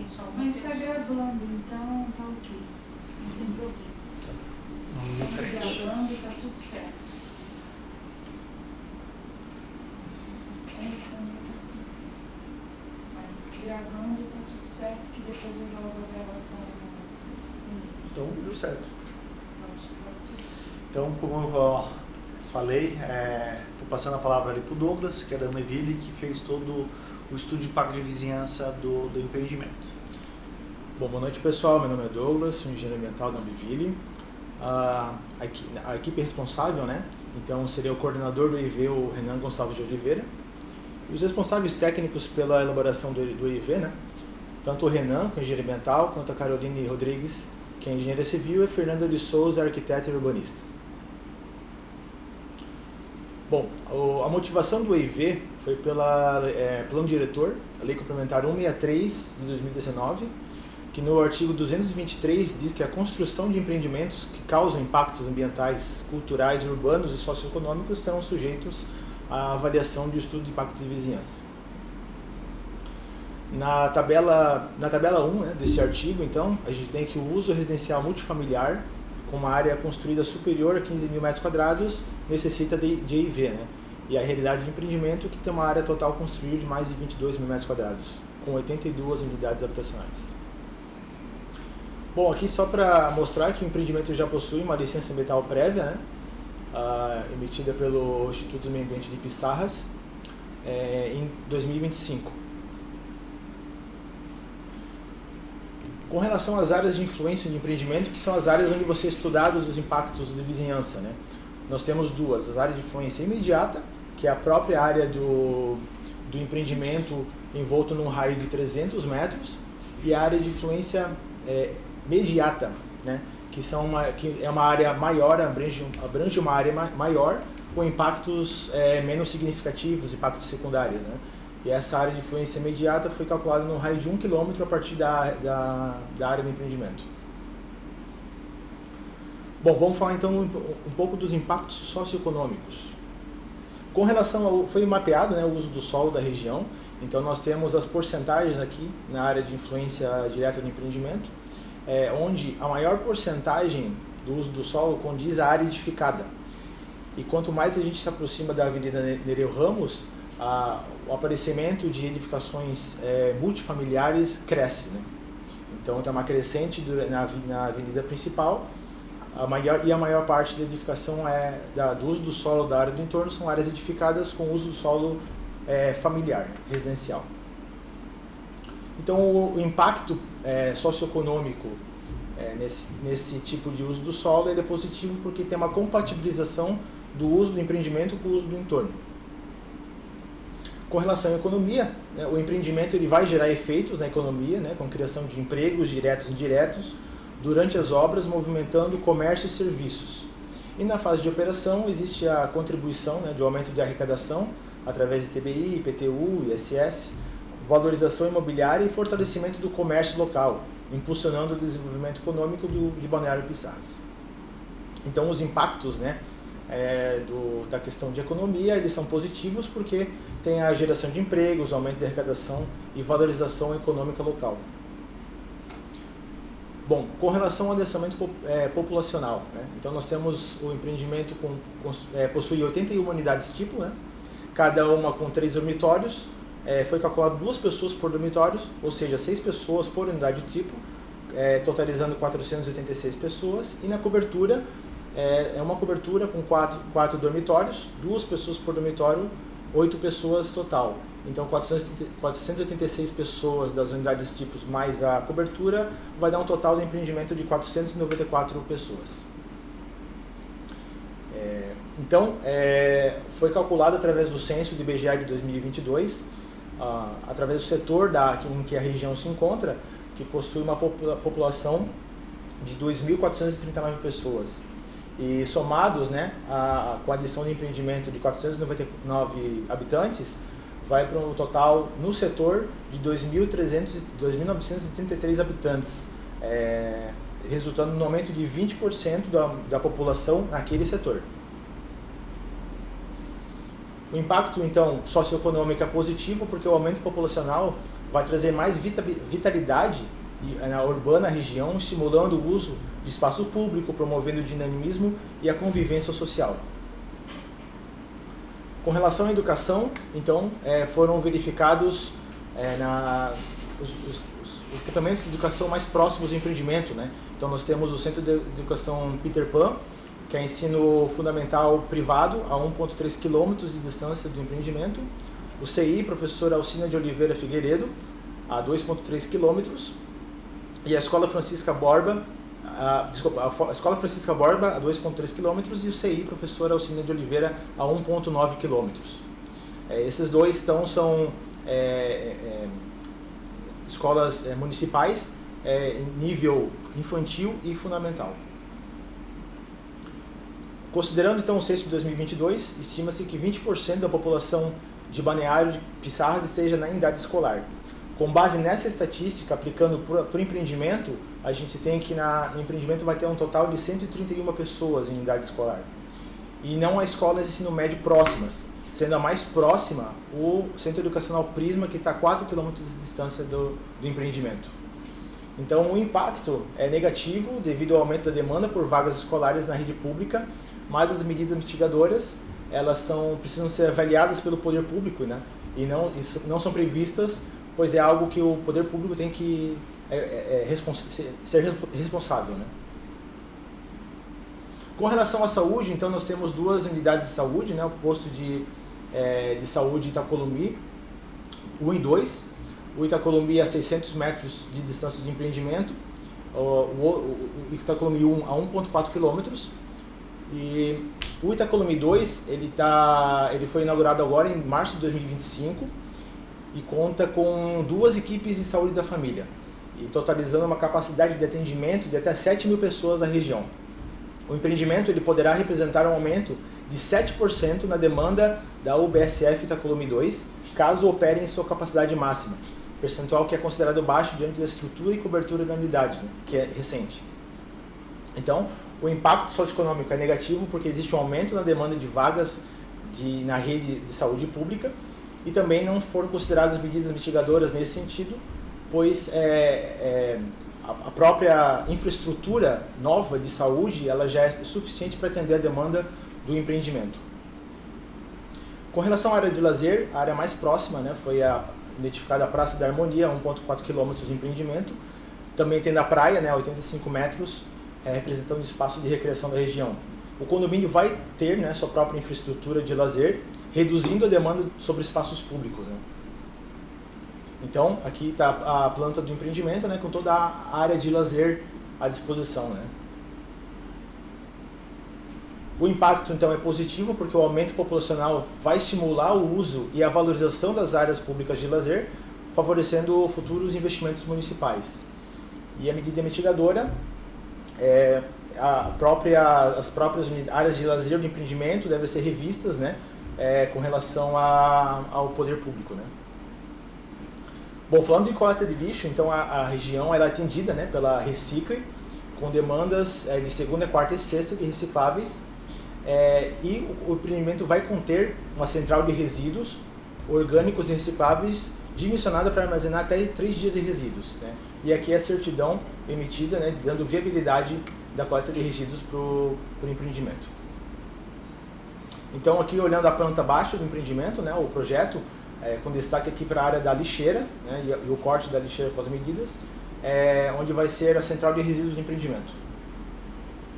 tem só uma Mas pessoa. está gravando, então tá ok. Não tem problema. Vamos em Está frente. gravando e tá tudo certo. Mas gravando tá tudo certo, que depois eu jogo a gravação no link. Então, deu certo. Pode ser. Então, como eu falei, estou passando a palavra ali para o Douglas, que é da Ameville, que fez todo o estudo de impacto de vizinhança do empreendimento. Bom, boa noite pessoal, meu nome é Douglas, sou engenheiro ambiental da Ambiville. A equipe responsável, né? Então seria o coordenador do EIV, o Renan Gonçalves de Oliveira. E os responsáveis técnicos pela elaboração do EIV, né? Tanto o Renan, que é engenheiro ambiental, quanto a Caroline Rodrigues, que é engenheira civil, e a Fernanda de Souza, arquiteta e urbanista. Bom, a motivação do EIV foi pela Plano Diretor, a Lei Complementar 163 de 2019, que no artigo 223 diz que a construção de empreendimentos que causam impactos ambientais, culturais, urbanos e socioeconômicos estarão sujeitos à avaliação de estudo de impacto de vizinhança. Na tabela 1, né, desse artigo, então, a gente tem que o uso residencial multifamiliar com uma área construída superior a 15 mil metros quadrados necessita de EIV, né? E a realidade de empreendimento que tem uma área total construída de mais de 22 mil metros quadrados, com 82 unidades habitacionais. Bom, aqui só para mostrar que o empreendimento já possui uma licença ambiental prévia, né? Emitida pelo Instituto do Meio Ambiente de Pissarras, em 2025. Com relação às áreas de influência de empreendimento, que são as áreas onde você estudados os impactos de vizinhança, né? Nós temos duas, as áreas de influência imediata, que é a própria área do empreendimento envolto num raio de 300 metros, e a área de influência mediata, né? Que é uma área maior, abrange uma área maior, com impactos menos significativos, impactos secundários, né? E essa área de influência imediata foi calculada no raio de 1 km a partir da área do empreendimento. Bom, vamos falar então um pouco dos impactos socioeconômicos. Com relação foi mapeado, né, o uso do solo da região, então nós temos as porcentagens aqui na área de influência direta do empreendimento, onde a maior porcentagem do uso do solo condiz à área edificada. E quanto mais a gente se aproxima da Avenida Nereu Ramos, o aparecimento de edificações multifamiliares cresce, né? Então tem uma crescente na avenida principal, a maior parte da edificação do uso do solo da área do entorno são áreas edificadas com uso do solo familiar, residencial. Então o impacto socioeconômico nesse tipo de uso do solo é positivo porque tem uma compatibilização do uso do empreendimento com o uso do entorno. Com relação à economia, né, o empreendimento ele vai gerar efeitos na economia, né, com criação de empregos diretos e indiretos durante as obras, movimentando comércio e serviços. E na fase de operação existe a contribuição, né, de aumento de arrecadação através de TBI, IPTU, ISS, valorização imobiliária e fortalecimento do comércio local, impulsionando o desenvolvimento econômico de Balneário Pissarras. Então os impactos, né, da questão de economia, eles são positivos porque tem a geração de empregos, aumento de arrecadação e valorização econômica local. Bom, com relação ao adensamento populacional, né? Então nós temos o empreendimento possui 81 unidades tipo, né? Cada uma com 3 dormitórios, foi calculado 2 pessoas por dormitório, ou seja, 6 pessoas por unidade tipo, totalizando 486 pessoas, e na cobertura, uma cobertura com 4 dormitórios, 2 pessoas por dormitório, 8 pessoas total. Então 486 pessoas das unidades tipos mais a cobertura vai dar um total de empreendimento de 494 pessoas. Então, foi calculado através do censo do IBGE de 2022, através do setor em que a região se encontra, que possui uma população de 2.439 pessoas. E somados, né, com a adição de empreendimento de 499 habitantes, vai para um total no setor de 2.933 habitantes, resultando no aumento de 20% da população naquele setor. O impacto, então, socioeconômico é positivo porque o aumento populacional vai trazer mais vitalidade na urbana região, estimulando o uso de espaço público, promovendo o dinamismo e a convivência social. Com relação à educação, então, foram verificados os equipamentos de educação mais próximos do empreendimento, né? Então nós temos o Centro de Educação Peter Pan, que é ensino fundamental privado a 1,3 km de distância do empreendimento, o CI Professora Alcina de Oliveira Figueiredo, a 2,3 km, e a Escola Francisca Borba, a Escola Francisca Borba a 2,3 km e o CI Professora Alcina de Oliveira a 1,9 km. Esses dois então são escolas municipais em nível infantil e fundamental. Considerando então o censo de 2022, estima-se que 20% da população de Balneário de Pissarras esteja na idade escolar. Com base nessa estatística, aplicando por empreendimento, a gente tem que no empreendimento vai ter um total de 131 pessoas em idade escolar. E não há escolas de ensino médio próximas, sendo a mais próxima o Centro Educacional Prisma, que está a 4 km de distância do empreendimento. Então o impacto é negativo devido ao aumento da demanda por vagas escolares na rede pública, mas as medidas mitigadoras precisam ser avaliadas pelo poder público, né? E não são previstas, pois é algo que o poder público tem que ser responsável, né? Com relação à saúde, então nós temos duas unidades de saúde, né? O posto de saúde Itacolomi 1 e 2, o Itacolomi a 600 metros de distância do empreendimento, o Itacolomi 1 a 1,4 km, e o Itacolomi 2 ele foi inaugurado agora em março de 2025 e conta com 2 equipes de saúde da família, e totalizando uma capacidade de atendimento de até 7.000 pessoas na região. O empreendimento ele poderá representar um aumento de 7% na demanda da UBSF Itacolomi 2, caso opere em sua capacidade máxima, percentual que é considerado baixo diante da estrutura e cobertura da unidade, né, que é recente. Então, o impacto socioeconômico é negativo porque existe um aumento na demanda de vagas na rede de saúde pública e também não foram consideradas medidas mitigadoras nesse sentido, pois a própria infraestrutura nova de saúde ela já é suficiente para atender a demanda do empreendimento. Com relação à área de lazer, a área mais próxima, né, foi identificada a Praça da Harmonia, 1,4 km de empreendimento. Também tem da praia, né, 85 metros, representando o espaço de recreação da região. O condomínio vai ter, né, sua própria infraestrutura de lazer, reduzindo a demanda sobre espaços públicos, né. Então, aqui está a planta do empreendimento, né, com toda a área de lazer à disposição, né. O impacto, então, é positivo porque o aumento populacional vai estimular o uso e a valorização das áreas públicas de lazer, favorecendo futuros investimentos municipais. E a medida mitigadora, as próprias áreas de lazer do empreendimento devem ser revistas, né, com relação ao poder público, né. Bom, falando de coleta de lixo, então a região ela é atendida, né, pela Recicle, com demandas de segunda, quarta e sexta de recicláveis, e o empreendimento vai conter uma central de resíduos orgânicos e recicláveis dimensionada para armazenar até 3 dias de resíduos, né? E aqui é a certidão emitida, né, dando viabilidade da coleta de resíduos para o empreendimento. Então aqui olhando a planta baixa do empreendimento, né, o projeto, com destaque aqui para a área da lixeira, né, e o corte da lixeira com as medidas, onde vai ser a central de resíduos do empreendimento,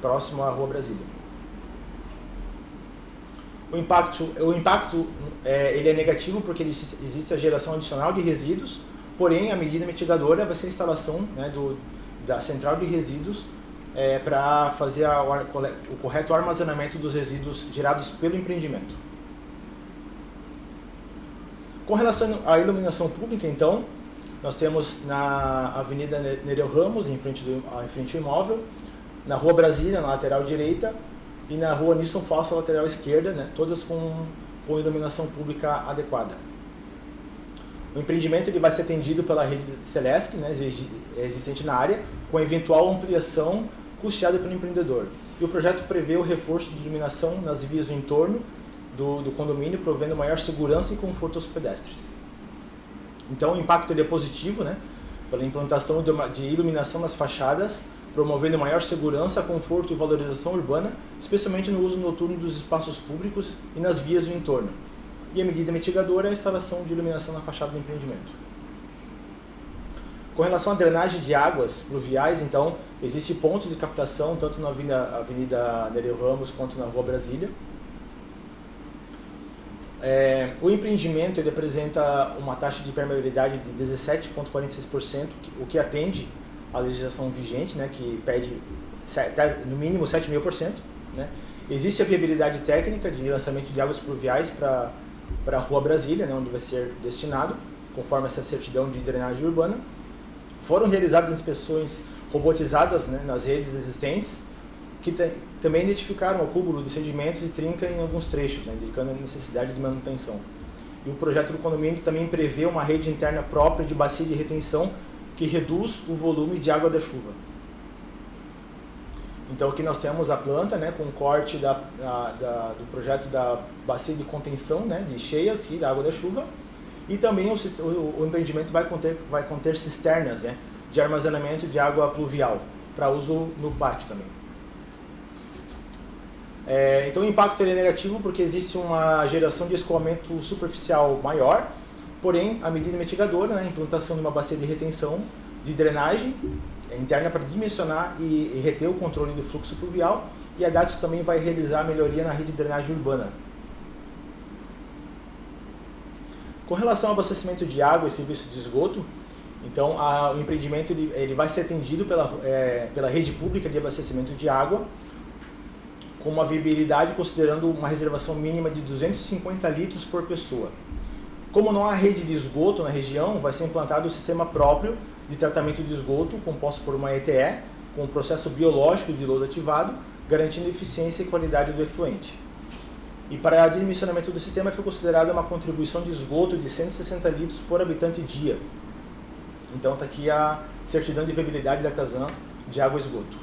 próximo à Rua Brasília. O impacto ele é negativo porque existe a geração adicional de resíduos, porém a medida mitigadora vai ser a instalação, né, da central de resíduos para fazer o correto armazenamento dos resíduos gerados pelo empreendimento. Com relação à iluminação pública, então, nós temos na Avenida Nereu Ramos, em frente ao imóvel, na Rua Brasília, na lateral direita, e na Rua Nilson Falso, lateral esquerda, né, todas com iluminação pública adequada. O empreendimento ele vai ser atendido pela rede Celesc, né, existente na área, com eventual ampliação custeada pelo empreendedor. E o projeto prevê o reforço de iluminação nas vias do entorno do condomínio, provendo maior segurança e conforto aos pedestres. Então o impacto ele é positivo, né? Pela implantação de iluminação nas fachadas, promovendo maior segurança, conforto e valorização urbana, especialmente no uso noturno dos espaços públicos e nas vias do entorno. E a medida mitigadora é a instalação de iluminação na fachada do empreendimento. Com relação à drenagem de águas pluviais, então, existe pontos de captação tanto na Avenida Nereu Ramos quanto na Rua Brasília. O empreendimento ele apresenta uma taxa de permeabilidade de 17,46%, o que atende à legislação vigente, né, que pede no mínimo 7.000%. Né. Existe a viabilidade técnica de lançamento de águas pluviais para a Rua Brasília, né, onde vai ser destinado, conforme essa certidão de drenagem urbana. Foram realizadas inspeções robotizadas, né, nas redes existentes, que também identificaram o acúmulo de sedimentos e trinca em alguns trechos, né, indicando a necessidade de manutenção. E o projeto do condomínio também prevê uma rede interna própria de bacia de retenção que reduz o volume de água da chuva. Então aqui nós temos a planta, né, com corte do projeto da bacia de contenção, né, de cheias da água da chuva, e também o empreendimento vai conter cisternas, né, de armazenamento de água pluvial, para uso no pátio também. Então o impacto é negativo porque existe uma geração de escoamento superficial maior, porém a medida mitigadora, né, a implantação de uma bacia de retenção de drenagem interna para dimensionar e reter o controle do fluxo pluvial, e a DATS também vai realizar a melhoria na rede de drenagem urbana. Com relação ao abastecimento de água e serviço de esgoto, então o empreendimento ele vai ser atendido pela rede pública de abastecimento de água, com uma viabilidade considerando uma reservação mínima de 250 litros por pessoa. Como não há rede de esgoto na região, vai ser implantado um sistema próprio de tratamento de esgoto, composto por uma ETE, com um processo biológico de lodo ativado, garantindo eficiência e qualidade do efluente. E para o dimensionamento do sistema foi considerada uma contribuição de esgoto de 160 litros por habitante dia. Então está aqui a certidão de viabilidade da Casan de água e esgoto.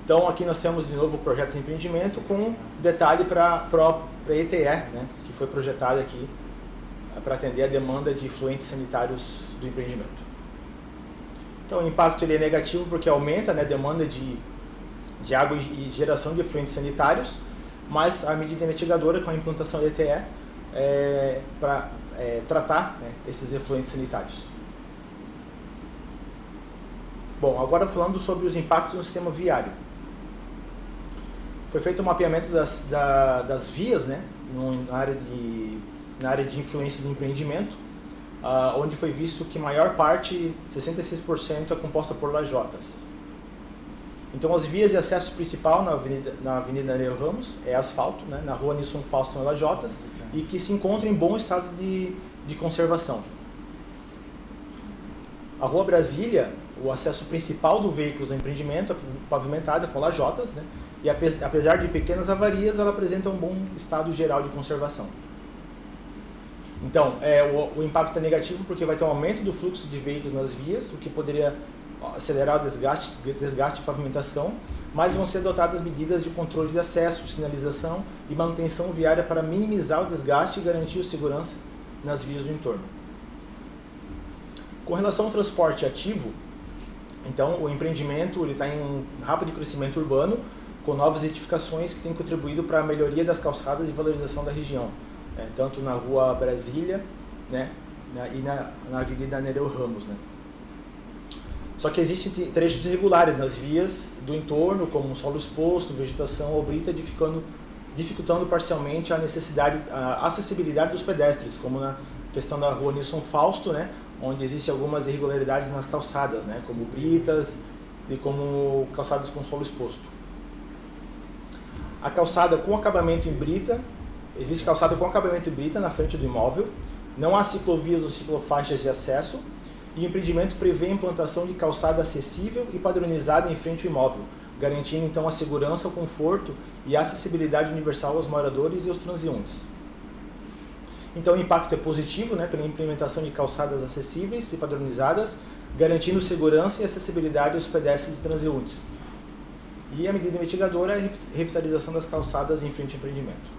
Então aqui nós temos de novo o projeto de empreendimento com detalhe para a ETE, né, que foi projetada aqui para atender a demanda de efluentes sanitários do empreendimento. Então o impacto ele é negativo porque aumenta, né, a demanda de água e geração de efluentes sanitários, mas a medida mitigadora com a implantação da ETE para tratar, né, esses efluentes sanitários. Bom, agora falando sobre os impactos no sistema viário. Foi feito um mapeamento das vias, né, na área de influência do empreendimento, onde foi visto que a maior parte, 66%, é composta por lajotas. Então as vias de acesso principal na Avenida Nereu Ramos é asfalto, né, na Rua Nilson Fausto em lajotas, e que se encontra em bom estado de conservação. A Rua Brasília, o acesso principal do veículo ao empreendimento é pavimentada com lajotas, né, e apesar de pequenas avarias, ela apresenta um bom estado geral de conservação. Então, o impacto é negativo porque vai ter um aumento do fluxo de veículos nas vias, o que poderia acelerar o desgaste de pavimentação, mas vão ser adotadas medidas de controle de acesso, sinalização e manutenção viária para minimizar o desgaste e garantir a segurança nas vias do entorno. Com relação ao transporte ativo, então o empreendimento está em um rápido crescimento urbano, com novas edificações que têm contribuído para a melhoria das calçadas e valorização da região, tanto na Rua Brasília, né, e na Avenida Nereu Ramos. Né. Só que existem trechos irregulares nas vias do entorno, como um solo exposto, vegetação ou brita, dificultando parcialmente a acessibilidade dos pedestres, como na questão da Rua Nilson Fausto, né, onde existem algumas irregularidades nas calçadas, né, como britas e como calçadas com solo exposto. A calçada com acabamento em brita, existe calçada com acabamento em brita na frente do imóvel, não há ciclovias ou ciclofaixas de acesso, e o empreendimento prevê a implantação de calçada acessível e padronizada em frente ao imóvel, garantindo então a segurança, o conforto e a acessibilidade universal aos moradores e aos transeuntes. Então o impacto é positivo, né, pela implementação de calçadas acessíveis e padronizadas, garantindo segurança e acessibilidade aos pedestres e transeuntes. E a medida mitigadora é a revitalização das calçadas em frente ao empreendimento.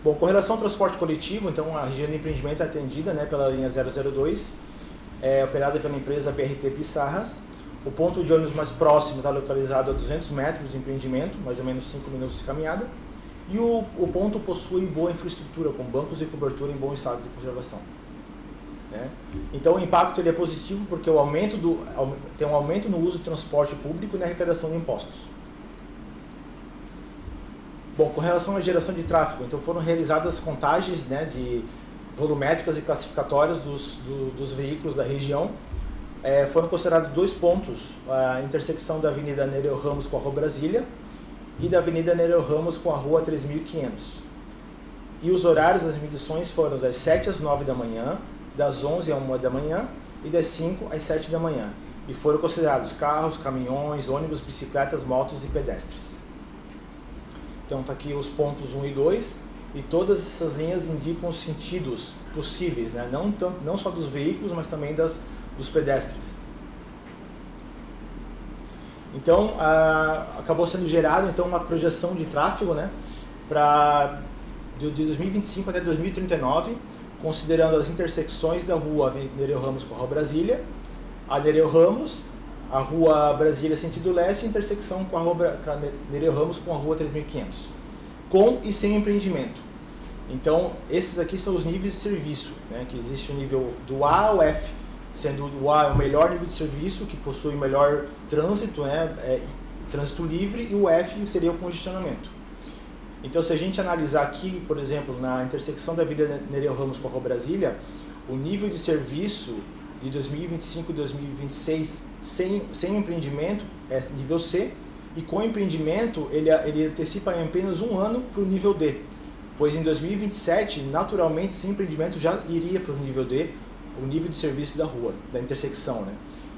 Bom, com relação ao transporte coletivo, então a região de empreendimento é atendida, né, pela linha 002, operada pela empresa BRT Pissarras. O ponto de ônibus mais próximo está localizado a 200 metros do empreendimento, mais ou menos 5 minutos de caminhada. E o ponto possui boa infraestrutura, com bancos e cobertura em bom estado de conservação. Né? Então o impacto ele é positivo porque tem um aumento no uso do transporte público e na arrecadação de impostos. Bom, com relação à geração de tráfego, então foram realizadas contagens, né, de volumétricas e classificatórias dos veículos da região. Foram considerados 2 pontos, a intersecção da Avenida Nereu Ramos com a Rua Brasília e da Avenida Nereu Ramos com a Rua 3500. E os horários das medições foram das 7 às 9 da manhã, das 11 às 1 da manhã e das 5 às 7 da manhã. E foram considerados carros, caminhões, ônibus, bicicletas, motos e pedestres. Então está aqui os pontos 1 e 2 e todas essas linhas indicam os sentidos possíveis, né? Não só dos veículos, mas também dos pedestres. Então acabou sendo gerado então uma projeção de tráfego, né, de 2025 até 2039, considerando as intersecções da rua Nereu Ramos com a Rua Brasília, a Nereu Ramos, a Rua Brasília sentido leste, intersecção com a Rua Nereu Ramos com a Rua 3500, com e sem empreendimento. Então esses aqui são os níveis de serviço, né, que existe o nível do A ao F, sendo o A o melhor nível de serviço, que possui o melhor trânsito, né, trânsito livre, e o F seria o congestionamento. Então, se a gente analisar aqui, por exemplo, na intersecção da Avenida Nereu Ramos com a Rua Brasília, o nível de serviço de 2025 e 2026 sem empreendimento é nível C, e com empreendimento ele antecipa em apenas 1 ano para o nível D, pois em 2027, naturalmente, sem empreendimento já iria para o nível D, o nível de serviço da rua, da intersecção, né?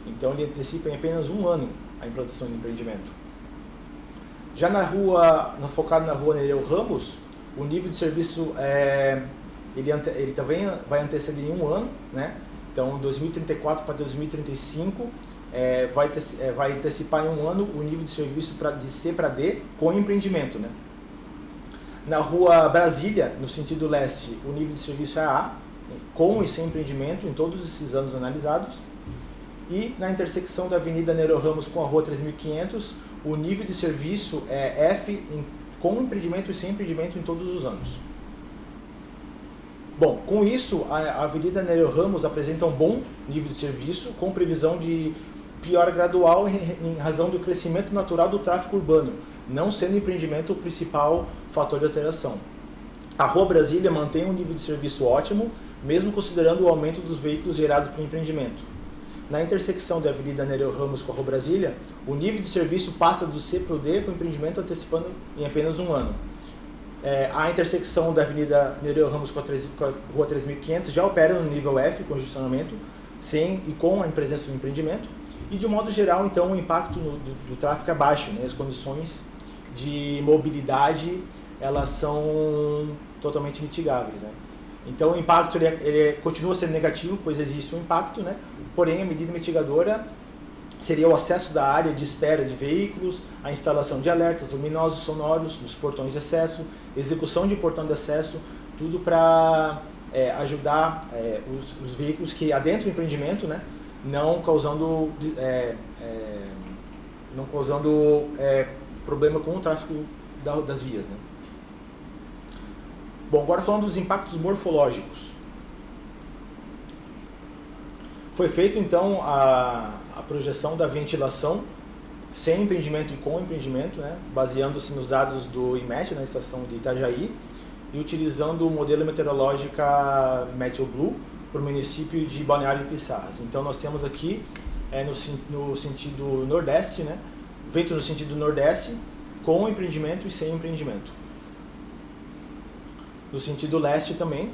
Então ele antecipa em apenas 1 ano a implantação do empreendimento. Já focado na Rua Nereu Ramos, o nível de serviço ele também vai anteceder em 1 ano, né? Então 2034 para 2035 vai antecipar em 1 ano o nível de serviço de C para D com empreendimento, né? Na Rua Brasília, no sentido leste, o nível de serviço é A, com e sem empreendimento em todos esses anos analisados. E na intersecção da Avenida Nereu Ramos com a Rua 3500, o nível de serviço é F com empreendimento e sem empreendimento em todos os anos. Bom, com isso, a Avenida Nereu Ramos apresenta um bom nível de serviço, com previsão de piora gradual em razão do crescimento natural do tráfego urbano, não sendo empreendimento o principal fator de alteração. A Rua Brasília mantém um nível de serviço ótimo, mesmo considerando o aumento dos veículos gerados por empreendimento. Na intersecção da Avenida Nereu Ramos com a Rua Brasília, o nível de serviço passa do C para o D, com o empreendimento antecipando em apenas 1 ano. A intersecção da Avenida Nereu Ramos com a Rua 3500 já opera no nível F, congestionamento, sem e com a presença do empreendimento. E de um modo geral, então, o impacto do tráfego é baixo, né? As condições de mobilidade elas são totalmente mitigáveis, né? Então o impacto ele continua sendo negativo, pois existe um impacto, né? Porém a medida mitigadora seria o acesso da área de espera de veículos, a instalação de alertas luminosos e sonoros nos portões de acesso, execução de portão de acesso, tudo para ajudar os veículos que adentram o empreendimento, né? Não causando problema com o tráfego das vias, né? Bom, agora falando dos impactos morfológicos. Foi feito então a projeção da ventilação sem empreendimento e com empreendimento, né, baseando-se nos dados do IMET, na estação de Itajaí, e utilizando o modelo meteorológico MeteoBlue para o município de Balneário de Pissarras. Então nós temos aqui no sentido nordeste, né, vento no sentido nordeste, com empreendimento e sem empreendimento. No sentido leste também,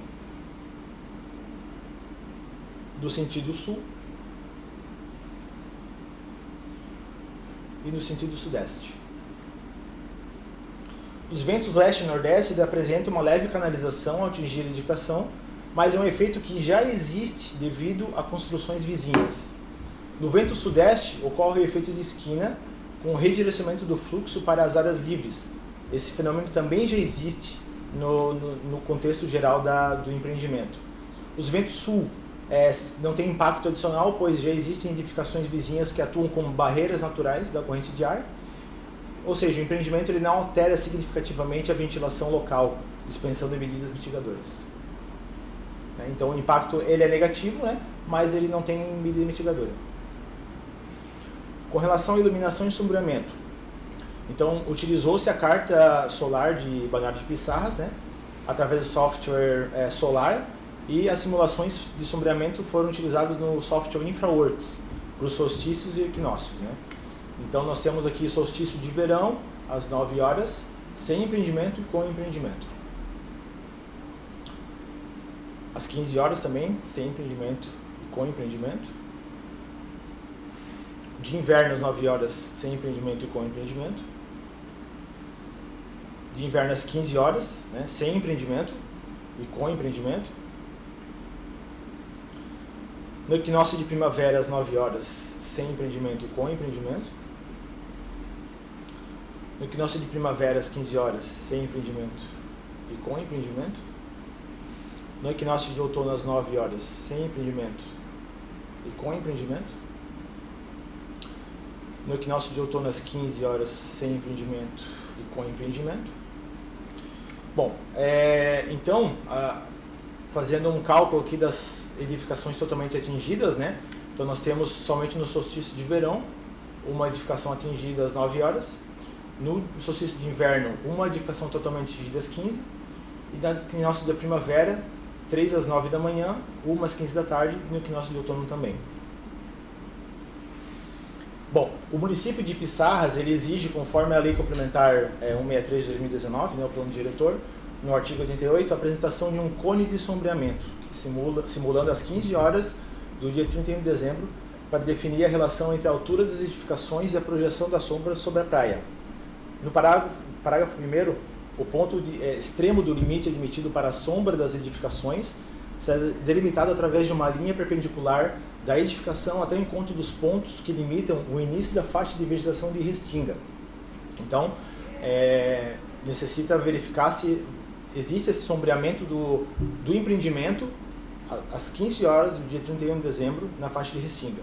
do sentido sul e no sentido sudeste. Os ventos leste e nordeste apresentam uma leve canalização ao atingir a edificação, mas é um efeito que já existe devido a construções vizinhas. No vento sudeste ocorre o efeito de esquina, com o redirecionamento do fluxo para as áreas livres. Esse fenômeno também já existe no contexto geral do empreendimento. Os ventos sul não têm impacto adicional, pois já existem edificações vizinhas que atuam como barreiras naturais da corrente de ar. Ou seja, o empreendimento ele não altera significativamente a ventilação local, dispensando medidas mitigadoras. Então o impacto ele é negativo, né? Mas ele não tem medida mitigadora. Com relação à iluminação e sombreamento, então utilizou-se a carta solar de Balneário de Pissarras, né? Através do software solar, e as simulações de sombreamento foram utilizadas no software InfraWorks para os solstícios e equinócios, né? Então nós temos aqui solstício de verão às 9 horas, sem empreendimento e com empreendimento. Às 15 horas também, sem empreendimento e com empreendimento. De inverno às 9 horas, sem empreendimento e com empreendimento. De inverno às 15 horas, né, sem empreendimento e com empreendimento. No equinócio de primavera às 9 horas, sem empreendimento e com empreendimento. No equinócio de primavera às 15 horas, sem empreendimento e com empreendimento. No equinócio de outono às 9 horas, sem empreendimento e com empreendimento. No equinócio de outono às 15 horas, sem empreendimento e com empreendimento. Bom, então, fazendo um cálculo aqui das edificações totalmente atingidas, né? Então nós temos somente no solstício de verão uma edificação atingida às 9 horas. No solstício de inverno, uma edificação totalmente atingida às 15. E no equinócio da primavera, 3 às 9 da manhã, 1 às 15 da tarde e no equinócio de outono também. Bom, o município de Pissarras, ele exige, conforme a Lei Complementar 163 de 2019, né, o plano diretor, no artigo 88, a apresentação de um cone de sombreamento, que simulando às 15 horas do dia 31 de dezembro, para definir a relação entre a altura das edificações e a projeção da sombra sobre a praia. No parágrafo 1º, o ponto extremo do limite admitido para a sombra das edificações será delimitado através de uma linha perpendicular da edificação até o encontro dos pontos que limitam o início da faixa de vegetação de restinga. Então, necessita verificar se existe esse sombreamento do empreendimento às 15 horas do dia 31 de dezembro na faixa de restinga.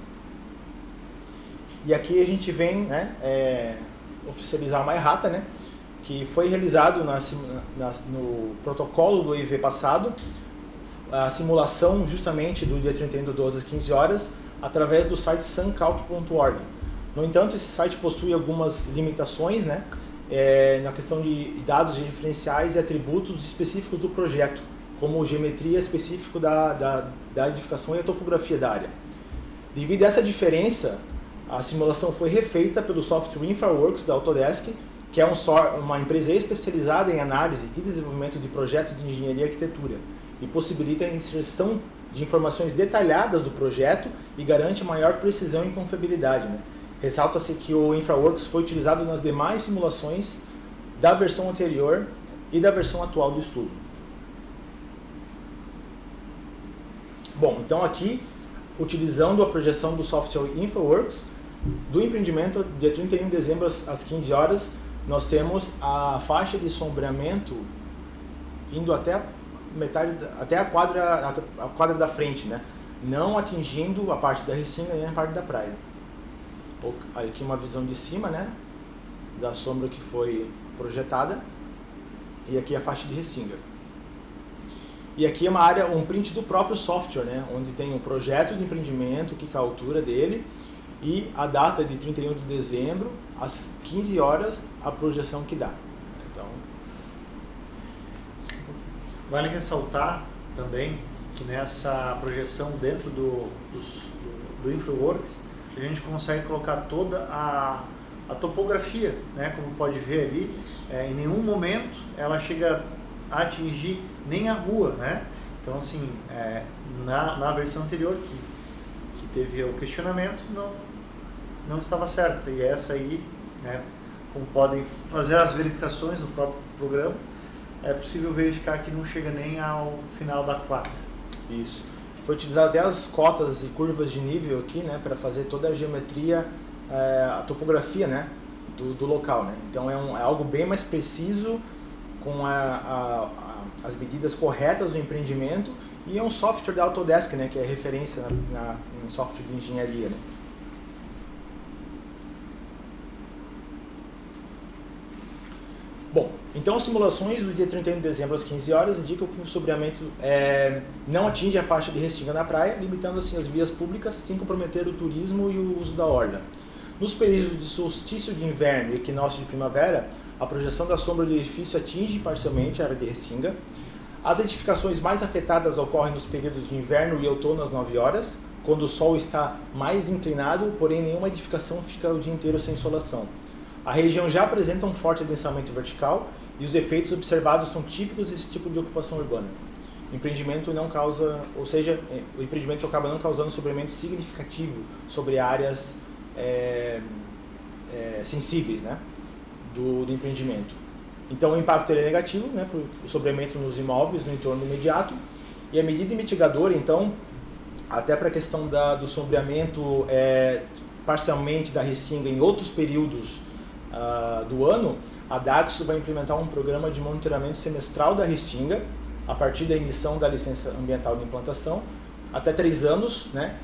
E aqui a gente vem, né, oficializar uma errata, né, que foi realizado no protocolo do EIV passado, a simulação justamente do dia 31 de 12 às 15 horas, através do site suncalc.org. No entanto, esse site possui algumas limitações, né, na questão de dados referenciais e atributos específicos do projeto, como geometria específica da edificação e a topografia da área. Devido a essa diferença, a simulação foi refeita pelo software InfraWorks da Autodesk, que é uma empresa especializada em análise e desenvolvimento de projetos de engenharia e arquitetura, e possibilita a inserção de informações detalhadas do projeto e garante maior precisão e confiabilidade, né? Ressalta-se que o InfraWorks foi utilizado nas demais simulações da versão anterior e da versão atual do estudo. Bom, então aqui, utilizando a projeção do software InfraWorks, do empreendimento, dia 31 de dezembro às 15 horas, nós temos a faixa de sombreamento indo até a quadra da frente, né? Não atingindo a parte da restinga nem a parte da praia. Aqui uma visão de cima, né, da sombra que foi projetada, e aqui a faixa de restinga. E aqui é um print do próprio software, né, onde tem o projeto de empreendimento, que é a altura dele, e a data de 31 de dezembro, às 15 horas, a projeção que dá. Então, vale ressaltar também que nessa projeção dentro do InfraWorks, a gente consegue colocar toda a topografia, né? Como pode ver ali, em nenhum momento ela chega a atingir nem a rua, né? Então, assim, na versão anterior que teve o questionamento, não estava certa. E essa aí, né, como podem fazer as verificações no próprio programa, é possível verificar que não chega nem ao final da quadra. Isso. Foi utilizado até as cotas e curvas de nível aqui, né, para fazer toda a geometria, a topografia, né, do local, né. Então é algo bem mais preciso, com as medidas corretas do empreendimento, e é um software da Autodesk, né, que é referência em software de engenharia, né. Bom, então as simulações do dia 31 de dezembro às 15 horas indicam que o sombreamento não atinge a faixa de restinga na praia, limitando assim as vias públicas sem comprometer o turismo e o uso da orla. Nos períodos de solstício de inverno e equinócio de primavera, a projeção da sombra do edifício atinge parcialmente a área de restinga. As edificações mais afetadas ocorrem nos períodos de inverno e outono às 9 horas, quando o sol está mais inclinado, porém nenhuma edificação fica o dia inteiro sem insolação. A região já apresenta um forte adensamento vertical e os efeitos observados são típicos desse tipo de ocupação urbana. O empreendimento não causa, ou seja, o empreendimento acaba não causando sombreamento significativo sobre áreas sensíveis, né, do empreendimento. Então o impacto é negativo, né, para o sombreamento nos imóveis no entorno imediato, e a medida mitigadora, então, até para a questão do sombreamento parcialmente da restinga em outros períodos do ano, a Daxo vai implementar um programa de monitoramento semestral da restinga a partir da emissão da licença ambiental de implantação até 3 anos, né,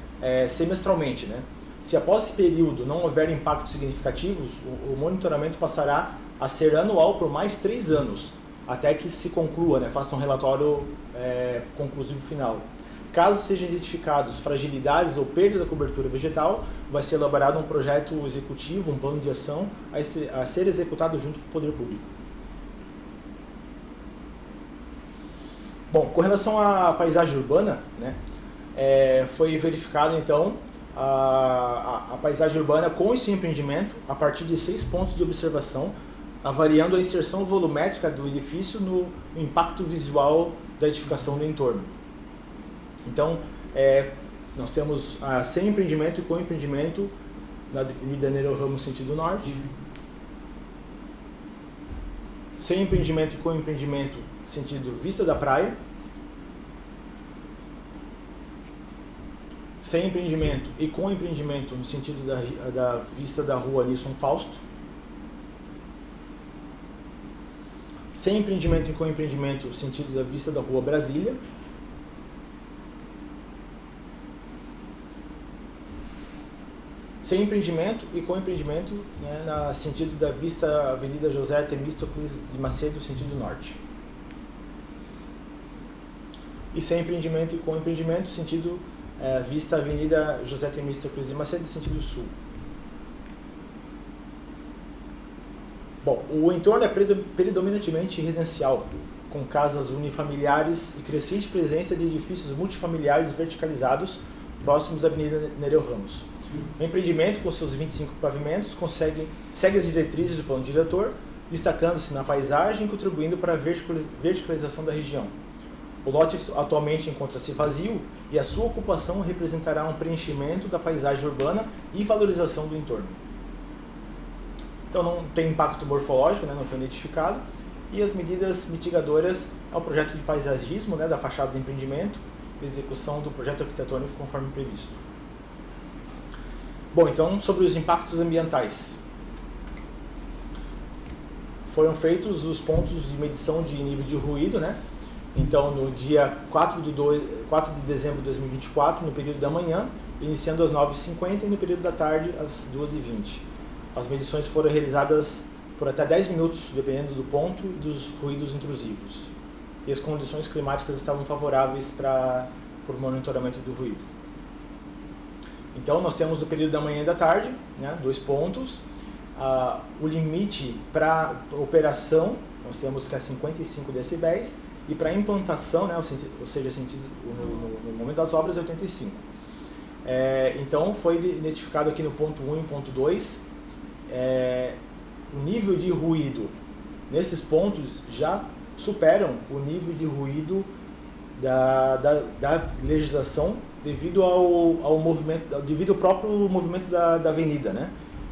semestralmente, né. Se após esse período não houver impactos significativos, o monitoramento passará a ser anual por mais 3 anos, até que se conclua, né, faça um relatório conclusivo final. Caso sejam identificados fragilidades ou perda da cobertura vegetal, vai ser elaborado um projeto executivo, um plano de ação a ser executado junto com o poder público. Bom, com relação à paisagem urbana, né, foi verificado então a paisagem urbana com esse empreendimento a partir de 6 pontos de observação, avaliando a inserção volumétrica do edifício no impacto visual da edificação no entorno. Então, nós temos sem empreendimento e com empreendimento na Avenida Nereu Ramos, sentido norte. Sem empreendimento e com empreendimento, sentido Vista da Praia. Sem empreendimento e com empreendimento no sentido da Vista da Rua Nilson Fausto. Sem empreendimento e com empreendimento no sentido da Vista da Rua Brasília. Sem empreendimento e com empreendimento, né, no sentido da Vista Avenida José Temístocles de Macedo, sentido norte. E sem empreendimento e com empreendimento, sentido Vista Avenida José Temístocles de Macedo, sentido sul. Bom, o entorno é predominantemente residencial, com casas unifamiliares e crescente presença de edifícios multifamiliares verticalizados próximos à Avenida Nereu Ramos. O empreendimento, com seus 25 pavimentos, segue as diretrizes do plano diretor, destacando-se na paisagem e contribuindo para a verticalização da região. O lote atualmente encontra-se vazio e a sua ocupação representará um preenchimento da paisagem urbana e valorização do entorno. Então não tem impacto morfológico, né, não foi identificado, e as medidas mitigadoras é o projeto de paisagismo, né, da fachada do empreendimento, execução do projeto arquitetônico conforme previsto. Bom, então sobre os impactos ambientais. Foram feitos os pontos de medição de nível de ruído, né? Então no dia 4 de dezembro de 2024, no período da manhã, iniciando às 9h50 e no período da tarde às 2h20. As medições foram realizadas por até 10 minutos, dependendo do ponto e dos ruídos intrusivos. E as condições climáticas estavam favoráveis para o monitoramento do ruído. Então nós temos o período da manhã e da tarde, né, 2 pontos. O limite para operação, nós temos que é 55 decibéis, e para implantação, né, ou seja, no momento das obras, é 85. Então foi identificado aqui no ponto 1 e ponto 2, o nível de ruído nesses pontos já superam o nível de ruído da legislação devido ao movimento, devido ao próprio movimento da avenida, né?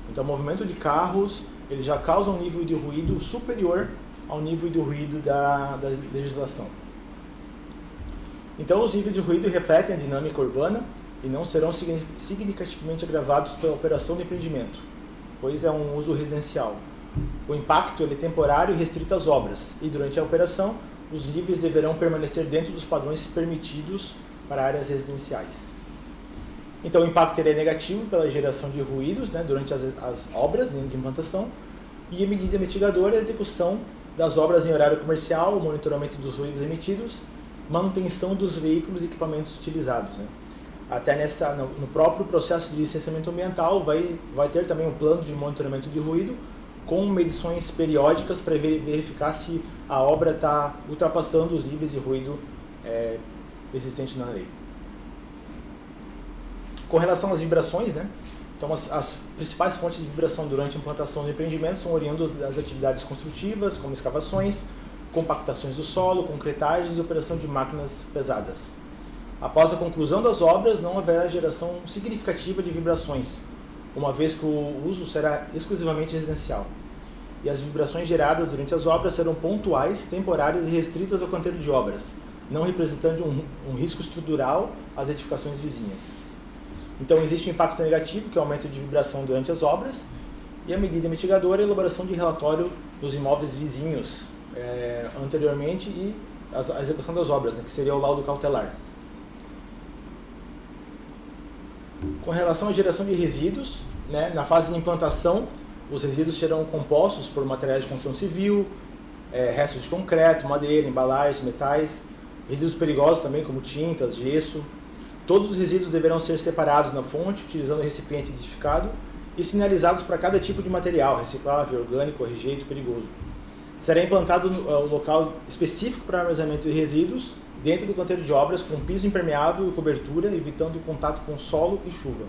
Então o movimento de carros, ele já causa um nível de ruído superior ao nível de ruído da legislação. Então os níveis de ruído refletem a dinâmica urbana e não serão significativamente agravados pela operação de empreendimento, pois é um uso residencial. O impacto ele é temporário e restrito às obras, e durante a operação, os níveis deverão permanecer dentro dos padrões permitidos para áreas residenciais. Então, o impacto ele é negativo pela geração de ruídos, né, durante as obras, né, de implantação, e a medida mitigadora é a execução das obras em horário comercial, o monitoramento dos ruídos emitidos, manutenção dos veículos e equipamentos utilizados, né. Até no próprio processo de licenciamento ambiental vai ter também um plano de monitoramento de ruído com medições periódicas para verificar se a obra está ultrapassando os níveis de ruído existentes na lei. Com relação às vibrações, né? Então as principais fontes de vibração durante a implantação do empreendimento são oriundas das atividades construtivas, como escavações, compactações do solo, concretagens e operação de máquinas pesadas. Após a conclusão das obras, não haverá geração significativa de vibrações, uma vez que o uso será exclusivamente residencial. E as vibrações geradas durante as obras serão pontuais, temporárias e restritas ao canteiro de obras, não representando um risco estrutural às edificações vizinhas. Então existe um impacto negativo, que é o aumento de vibração durante as obras, e a medida mitigadora é a elaboração de relatório dos imóveis vizinhos anteriormente e a execução das obras, né, que seria o laudo cautelar. Com relação à geração de resíduos, né, na fase de implantação, os resíduos serão compostos por materiais de construção civil, restos de concreto, madeira, embalagens, metais, resíduos perigosos também, como tintas, gesso. Todos os resíduos deverão ser separados na fonte, utilizando recipiente identificado e sinalizados para cada tipo de material, reciclável, orgânico, rejeito, perigoso. Será implantado um local específico para armazenamento de resíduos, dentro do canteiro de obras, com piso impermeável e cobertura, evitando o contato com solo e chuva.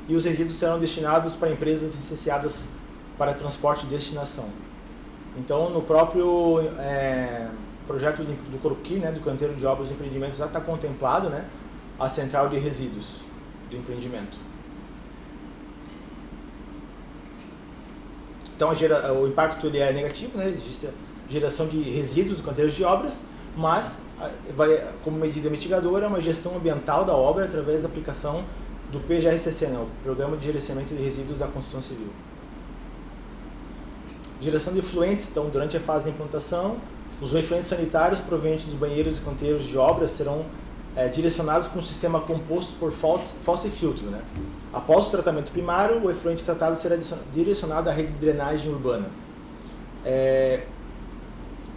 E os resíduos serão destinados para empresas licenciadas para transporte e destinação. Então, no próprio projeto do croquis, né, do canteiro de obras e empreendimentos, já está contemplado, né, a central de resíduos do empreendimento. Então, o impacto ele é negativo, né, existe a geração de resíduos do canteiro de obras, mas como medida mitigadora, uma gestão ambiental da obra através da aplicação do PGRCC, né, o Programa de Gerenciamento de Resíduos da Construção Civil. Geração de efluentes, então, durante a fase de implantação, os efluentes sanitários provenientes dos banheiros e canteiros de obras serão direcionados com um sistema composto por fossa e filtro, né? Após o tratamento primário, o efluente tratado será direcionado à rede de drenagem urbana.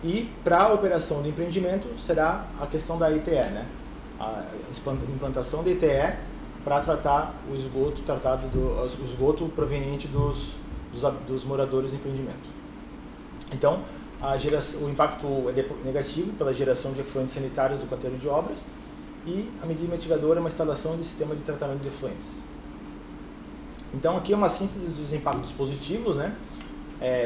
E para a operação do empreendimento será a questão da ITE, né? A implantação da ITE para tratar o esgoto proveniente dos moradores do empreendimento. Então, o impacto é negativo pela geração de efluentes sanitários do canteiro de obras, e a medida mitigadora é uma instalação de sistema de tratamento de efluentes. Então aqui é uma síntese dos impactos positivos, né?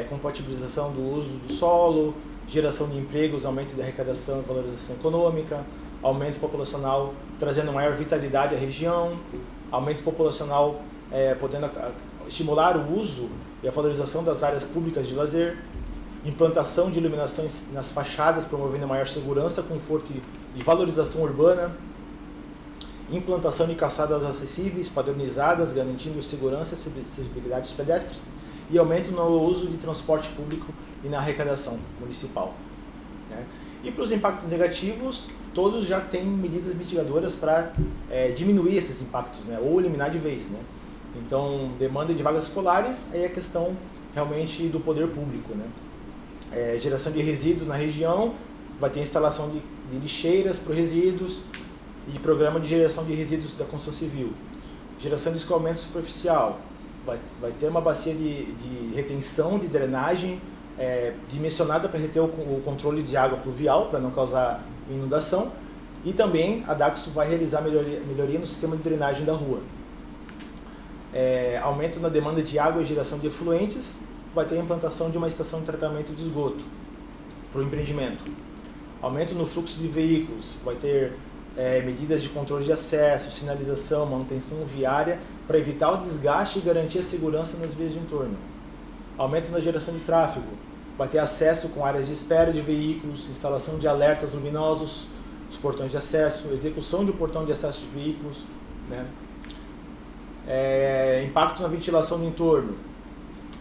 Compatibilização do uso do solo, geração de empregos, aumento de arrecadação e valorização econômica, aumento populacional trazendo maior vitalidade à região, aumento populacional podendo estimular o uso e a valorização das áreas públicas de lazer, implantação de iluminações nas fachadas, promovendo maior segurança, conforto e valorização urbana, implantação de calçadas acessíveis, padronizadas, garantindo segurança e acessibilidade dos pedestres, e aumento no uso de transporte público e na arrecadação municipal, né? E para os impactos negativos, todos já têm medidas mitigadoras para diminuir esses impactos, né? Ou eliminar de vez, né? Então, demanda de vagas escolares é a questão realmente do poder público, né? Geração de resíduos na região, vai ter instalação de lixeiras para resíduos e programa de geração de resíduos da construção civil. Geração de escoamento superficial, vai ter uma bacia de retenção, de drenagem dimensionada para reter o controle de água pluvial, para não causar inundação, e também a Daxo vai realizar melhoria no sistema de drenagem da rua. Aumento na demanda de água e geração de efluentes, vai ter a implantação de uma estação de tratamento de esgoto para o empreendimento. Aumento no fluxo de veículos, vai ter medidas de controle de acesso, sinalização, manutenção viária para evitar o desgaste e garantir a segurança nas vias de entorno. Aumento na geração de tráfego, vai ter acesso com áreas de espera de veículos, instalação de alertas luminosos, os portões de acesso, execução de um portão de acesso de veículos, né? Impacto na ventilação do entorno,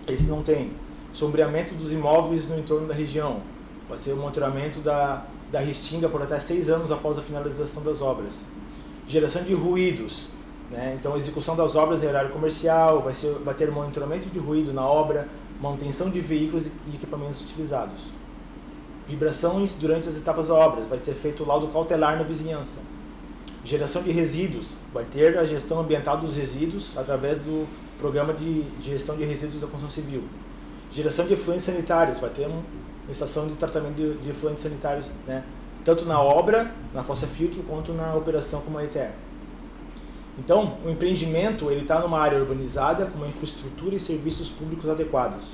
Esse não tem. Sombreamento dos imóveis no entorno da região. Vai ser o monitoramento da restinga por até 6 anos após a finalização das obras. Geração de ruídos, né? Então, a execução das obras em horário comercial, vai ter monitoramento de ruído na obra, manutenção de veículos e equipamentos utilizados. Vibrações durante as etapas da obra, vai ser feito o laudo cautelar na vizinhança. Geração de resíduos, vai ter a gestão ambiental dos resíduos através do Programa de Gestão de Resíduos da Construção Civil. Geração de efluentes sanitários, vai ter uma estação de tratamento de efluentes sanitários, né? Tanto na obra, na fossa filtro, quanto na operação como a ETR. Então, o empreendimento está numa área urbanizada com uma infraestrutura e serviços públicos adequados.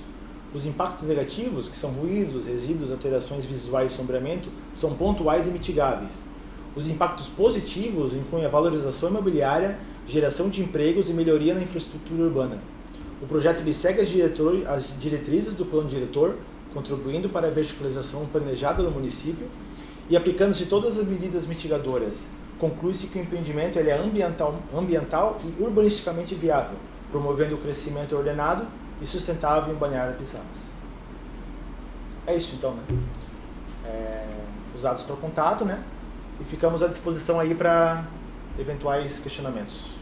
Os impactos negativos, que são ruídos, resíduos, alterações visuais e sombreamento, são pontuais e mitigáveis. Os impactos positivos incluem a valorização imobiliária, geração de empregos e melhoria na infraestrutura urbana. O projeto ele segue as diretrizes do plano diretor, contribuindo para a verticalização planejada do município e aplicando-se todas as medidas mitigadoras. Conclui-se que o empreendimento ele é ambiental e urbanisticamente viável, promovendo o crescimento ordenado e sustentável em Balneário Pissarras. É isso então, né? Os dados para contato, né? E ficamos à disposição aí para eventuais questionamentos.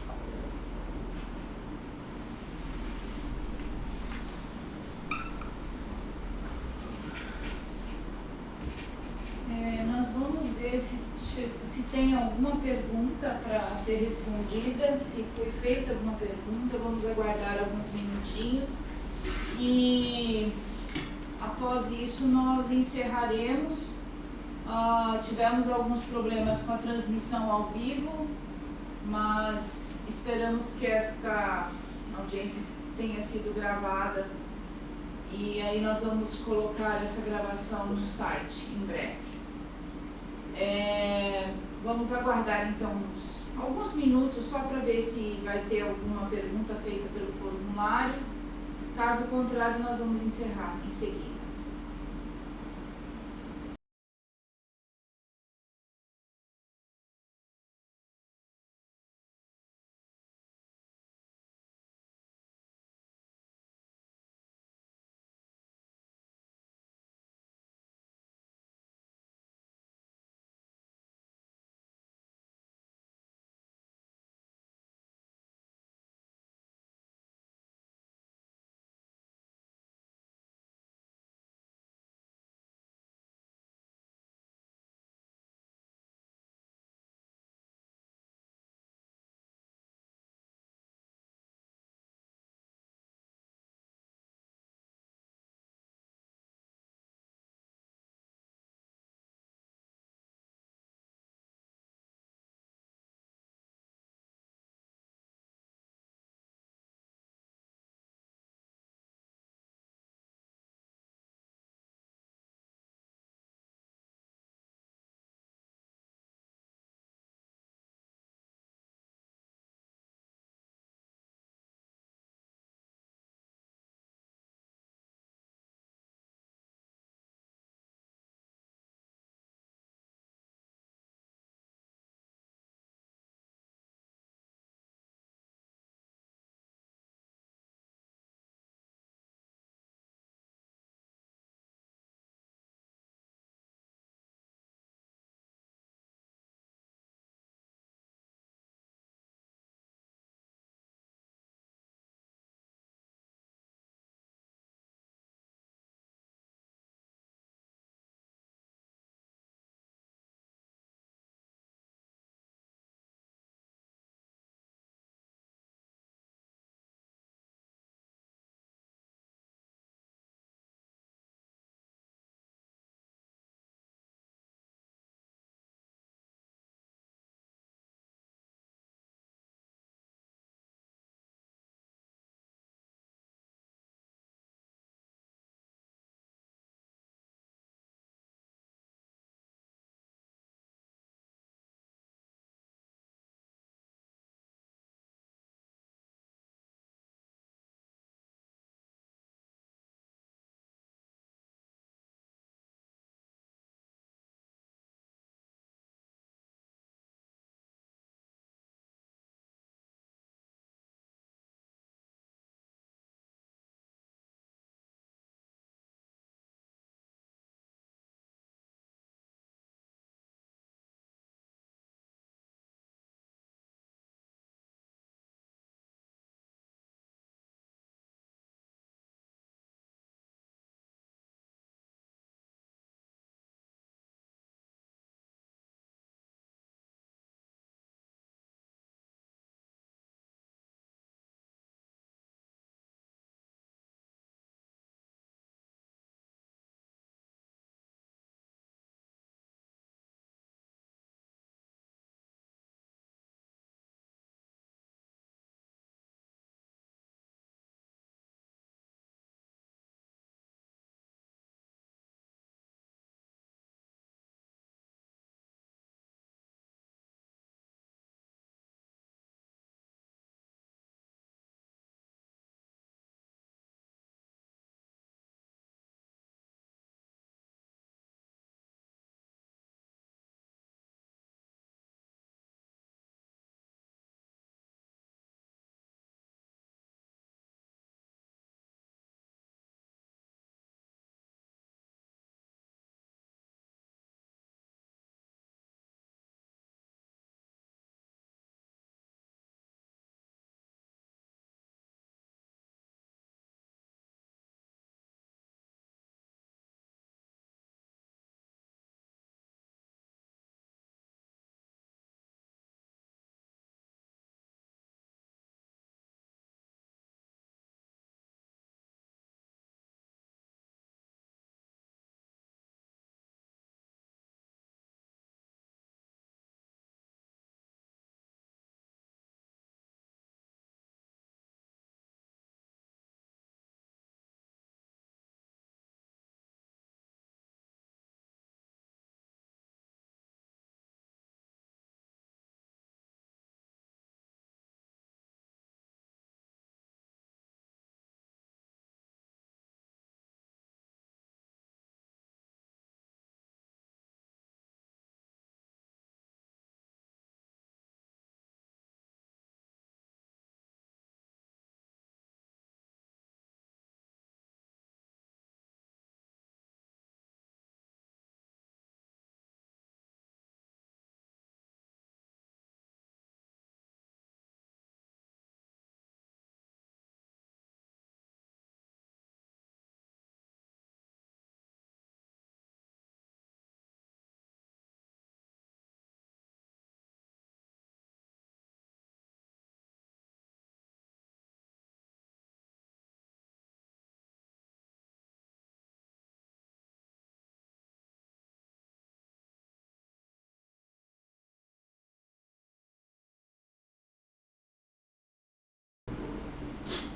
Nós vamos ver se tem alguma pergunta para ser respondida, se foi feita alguma pergunta, vamos aguardar alguns minutinhos e após isso nós encerraremos. Tivemos alguns problemas com a transmissão ao vivo, mas esperamos que esta audiência tenha sido gravada e aí nós vamos colocar essa gravação no site em breve. Vamos aguardar então alguns minutos só para ver se vai ter alguma pergunta feita pelo formulário. Caso contrário, nós vamos encerrar em seguida.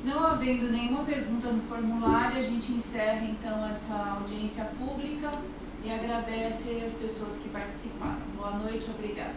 Não havendo nenhuma pergunta no formulário, a gente encerra então essa audiência pública e agradece as pessoas que participaram. Boa noite, obrigado.